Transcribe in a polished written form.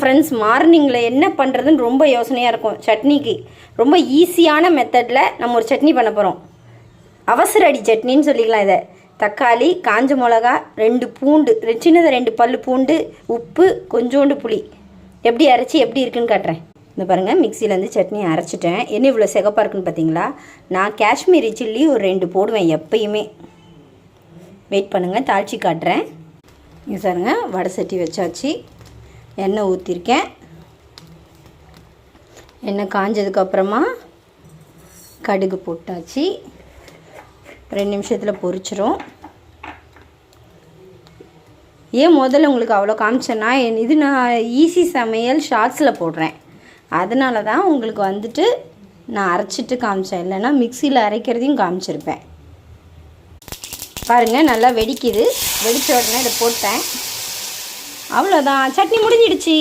Friends, மார்னிங்கில் என்ன பண்ணுறதுன்னு ரொம்ப யோசனையாக இருக்கும். சட்னிக்கு ரொம்ப ஈஸியான மெத்தடில் நம்ம ஒரு சட்னி பண்ண போகிறோம். அவசர அடி சட்னின்னு சொல்லிக்கலாம். இதை தக்காளி, காஞ்ச மிளகா, 2 பூண்டு, சின்னது 2 பல் பூண்டு, உப்பு, கொஞ்சோண்டு புளி எப்படி அரைச்சி எப்படி இருக்குன்னு காட்டுறேன். இந்த பாருங்கள், மிக்சியிலேருந்து சட்னி அரைச்சிட்டேன். என்ன இவ்வளோ சிகப்பாக இருக்குன்னு பார்த்தீங்களா? நான் காஷ்மீரி சில்லி ஒரு 2 போடுவேன் எப்பயுமே. வெயிட் பண்ணுங்கள், தாளித்து காட்டுறேன். இங்கே சாருங்க, வடை சட்டி வச்சாச்சு. எண்ணெய் ஊற்றிருக்கேன். எண்ணெய் காஞ்சதுக்கப்புறமா கடுகு போட்டாச்சு. 2 நிமிஷத்தில் பொரிச்சிரும். ஏன் முதல்ல உங்களுக்கு அவ்வளோ காமிச்சேன்னா, இது நான் ஈஸி சமையல் ஷார்ட்ஸில் போடுறேன். அதனால தான் உங்களுக்கு நான் அரைச்சிட்டு காமிச்சேன். இல்லைன்னா மிக்சியில் அரைக்கிறதையும் காமிச்சிருப்பேன். பாருங்கள், நல்லா வெடிக்குது. வெடித்த உடனே இதை போட்டேன். அவ்வளோதான், சட்னி முடிஞ்சிடுச்சு.